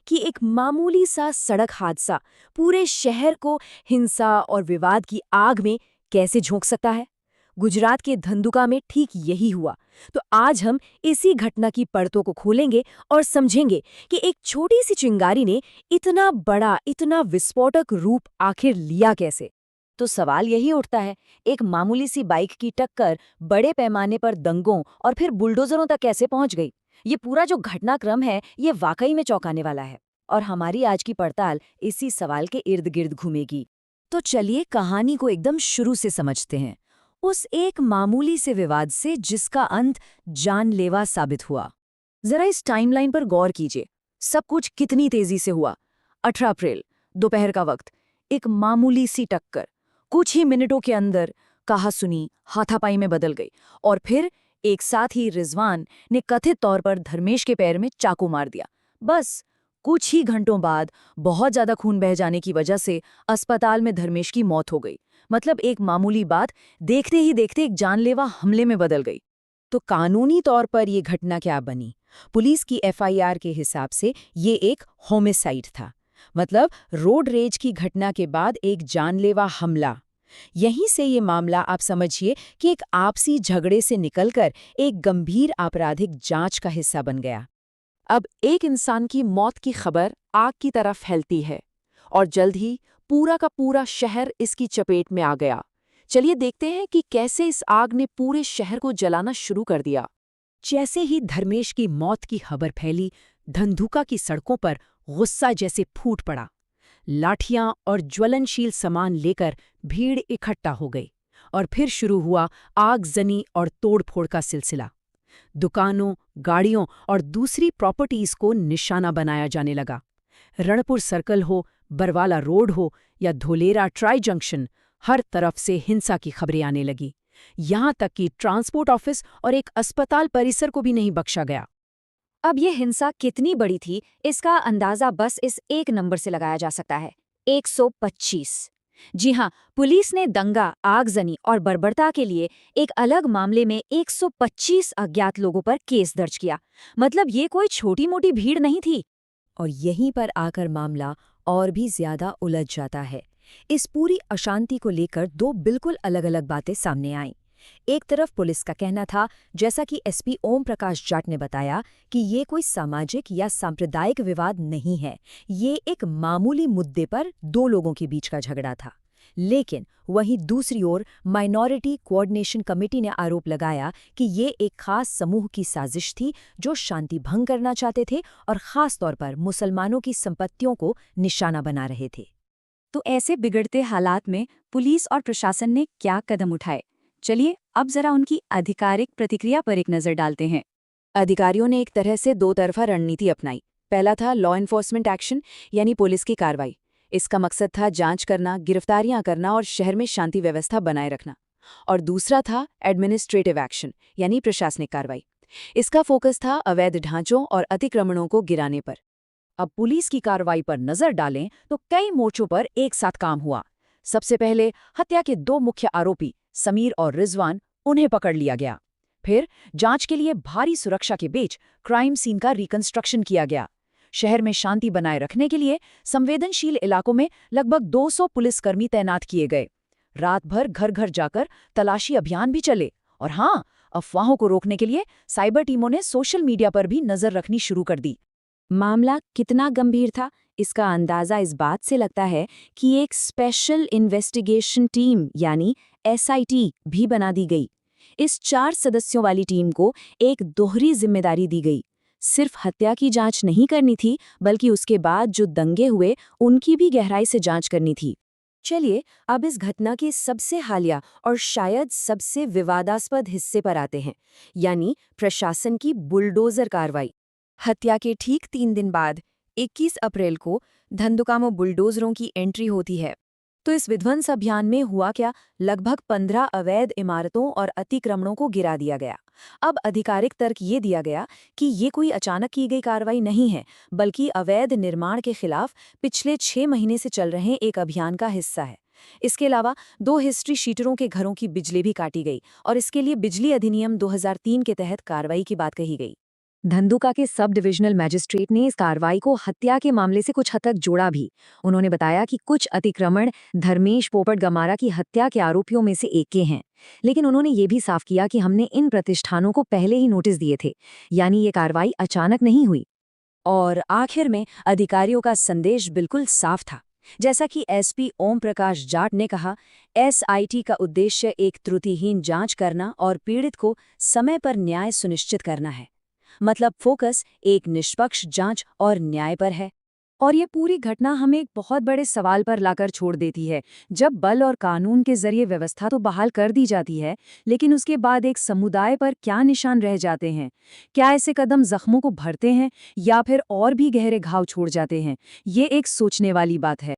कि एक मामूली सा सड़क हादसा पूरे शहर को हिंसा और विवाद की आग में कैसे झोंक सकता है। गुजरात के धंधुका में ठीक यही हुआ। तो आज हम इसी घटना की परतों को खोलेंगे और समझेंगे कि एक छोटी सी चिंगारी ने इतना बड़ा, इतना विस्फोटक रूप आखिर लिया कैसे। तो सवाल यही उठता है, एक मामूली सी बाइक की टक्कर बड़े पैमाने पर दंगों और फिर बुलडोजरों तक कैसे पहुंच गई। ये पूरा जो घटनाक्रम है ये वाकई में चौंकाने वाला है और हमारी आज की पड़ताल इसी सवाल के इर्द गिर्द घूमेगी। तो चलिए कहानी को एकदम शुरू से समझते हैं, उस एक मामूली से विवाद से जिसका अंत जानलेवा साबित हुआ। जरा इस टाइमलाइन पर गौर कीजिए, सब कुछ कितनी तेजी से हुआ। 18 अप्रैल, दोपहर का वक्त, एक मामूली सी टक्कर कुछ ही मिनटों के अंदर कहासुनी हाथापाई में बदल गई और फिर एक साथ ही रिजवान ने कथित तौर पर धर्मेश के पैर में चाकू मार दिया। बस कुछ ही घंटों बाद बहुत ज्यादा खून बह जाने की वजह से अस्पताल में धर्मेश की मौत हो गई। मतलब एक मामूली बात देखते ही देखते एक जानलेवा हमले में बदल गई। तो कानूनी तौर पर ये घटना क्या बनी? पुलिस की एफआईआर के हिसाब से ये एक होमिसाइड था, मतलब रोड रेज की घटना के बाद एक जानलेवा हमला। यहीं से ये मामला आप समझिए कि एक आपसी झगड़े से निकलकर एक गंभीर आपराधिक जांच का हिस्सा बन गया। अब एक इंसान की मौत की खबर आग की तरह फैलती है और जल्द ही पूरा का पूरा शहर इसकी चपेट में आ गया। चलिए देखते हैं कि कैसे इस आग ने पूरे शहर को जलाना शुरू कर दिया। जैसे ही धर्मेश की मौत की खबर फैली, धंधुका की सड़कों पर गुस्सा जैसे फूट पड़ा। लाठियां और ज्वलनशील सामान लेकर भीड़ इकट्ठा हो गई और फिर शुरू हुआ आगजनी और तोड़फोड़ का सिलसिला। दुकानों, गाड़ियों और दूसरी प्रॉपर्टीज को निशाना बनाया जाने लगा। रणपुर सर्कल हो, बरवाला रोड हो या धोलेरा ट्राई जंक्शन, हर तरफ से हिंसा की खबरें आने लगी। यहां तक कि ट्रांसपोर्ट ऑफिस और एक अस्पताल परिसर को भी नहीं बख्शा गया। अब ये हिंसा कितनी बड़ी थी, इसका अंदाजा बस इस एक नंबर से लगाया जा सकता है, 125। जी हाँ, पुलिस ने दंगा, आगजनी और बर्बरता के लिए एक अलग मामले में 125 अज्ञात लोगों पर केस दर्ज किया। मतलब ये कोई छोटी मोटी भीड़ नहीं थी। और यहीं पर आकर मामला और भी ज्यादा उलझ जाता है। इस पूरी अशांति को लेकर दो बिल्कुल अलग-अलग बातें सामने आईं। एक तरफ पुलिस का कहना था, जैसा कि एसपी ओम प्रकाश जाट ने बताया, कि ये कोई सामाजिक या सांप्रदायिक विवाद नहीं है, ये एक मामूली मुद्दे पर दो लोगों के बीच का झगड़ा था। लेकिन वहीं दूसरी ओर माइनॉरिटी कोऑर्डिनेशन कमेटी ने आरोप लगाया कि ये एक खास समूह की साजिश थी जो शांति भंग करना चाहते थे और खास तौर पर मुसलमानों की संपत्तियों को निशाना बना रहे थे। तो ऐसे बिगड़ते हालात में पुलिस और प्रशासन ने क्या कदम उठाए? चलिए अब जरा उनकी आधिकारिक प्रतिक्रिया पर एक नजर डालते हैं। अधिकारियों ने एक तरह से दो तरफा रणनीति अपनाई। पहला था लॉ एनफोर्समेंट एक्शन, यानी पुलिस की कार्रवाई। इसका मकसद था जांच करना, गिरफ्तारियां करना और शहर में शांति व्यवस्था बनाए रखना। और दूसरा था एडमिनिस्ट्रेटिव एक्शन, यानी प्रशासनिक कार्रवाई। इसका फोकस था अवैध ढांचों और अतिक्रमणों को गिराने पर। अब पुलिस की कार्रवाई पर नजर डालें तो कई मोर्चों पर एक साथ काम हुआ। सबसे पहले हत्या के दो मुख्य आरोपी समीर और रिजवान, उन्हें पकड़ लिया गया। फिर जांच के लिए भारी सुरक्षा के बीच क्राइम सीन का रिकंस्ट्रक्शन किया गया। शहर में शांति बनाए रखने के लिए संवेदनशील इलाकों में लगभग 200 पुलिसकर्मी तैनात किए गए। रात भर घर घर जाकर तलाशी अभियान भी चले। और हाँ, अफवाहों को रोकने के लिए साइबर टीमों ने सोशल मीडिया पर भी नजर रखनी शुरू कर दी। मामला कितना गंभीर था, इसका अंदाजा इस बात से लगता है कि एक स्पेशल इन्वेस्टिगेशन टीम यानी एसआईटी भी बना दी गई। इस 4 सदस्यों वाली टीम को एक दोहरी जिम्मेदारी दी गई। सिर्फ हत्या की जांच नहीं करनी थी, बल्कि उसके बाद जो दंगे हुए उनकी भी गहराई से जांच करनी थी। चलिए अब इस घटना के सबसे हालिया और शायद सबसे विवादास्पद हिस्से पर आते हैं, यानी प्रशासन की बुलडोजर कार्रवाई। हत्या के ठीक 3 दिन बाद 21 अप्रैल को धंधुका में बुलडोजरों की एंट्री होती है। तो इस विध्वंस अभियान में हुआ क्या? लगभग 15 अवैध इमारतों और अतिक्रमणों को गिरा दिया गया। अब आधिकारिक तर्क ये दिया गया कि ये कोई अचानक की गई कार्रवाई नहीं है, बल्कि अवैध निर्माण के खिलाफ पिछले 6 महीने से चल रहे एक अभियान का हिस्सा है। इसके अलावा 2 हिस्ट्री शीटरों के घरों की बिजली भी काटी गई और इसके लिए बिजली अधिनियम 2003 के तहत कार्रवाई की बात कही गई। धंधुका के सब डिविजनल मैजिस्ट्रेट ने इस कार्रवाई को हत्या के मामले से कुछ हद तक जोड़ा भी। उन्होंने बताया कि कुछ अतिक्रमण धर्मेश पोपट गमारा की हत्या के आरोपियों में से एक के हैं, लेकिन उन्होंने ये भी साफ किया कि हमने इन प्रतिष्ठानों को पहले ही नोटिस दिए थे, यानी ये कार्रवाई अचानक नहीं हुई। और आखिर में अधिकारियों का संदेश बिल्कुल साफ था। जैसा कि एसपी ओम प्रकाश जाट ने कहा, एसआईटी का उद्देश्य एक त्रुटिहीन जांच करना और पीड़ित को समय पर न्याय सुनिश्चित करना है। मतलब फोकस एक निष्पक्ष जांच और न्याय पर है। और ये पूरी घटना हमें एक बहुत बड़े सवाल पर लाकर छोड़ देती है। जब बल और कानून के जरिए व्यवस्था तो बहाल कर दी जाती है, लेकिन उसके बाद एक समुदाय पर क्या निशान रह जाते हैं? क्या ऐसे कदम जख्मों को भरते हैं या फिर और भी गहरे घाव छोड़ जाते हैं? ये एक सोचने वाली बात है।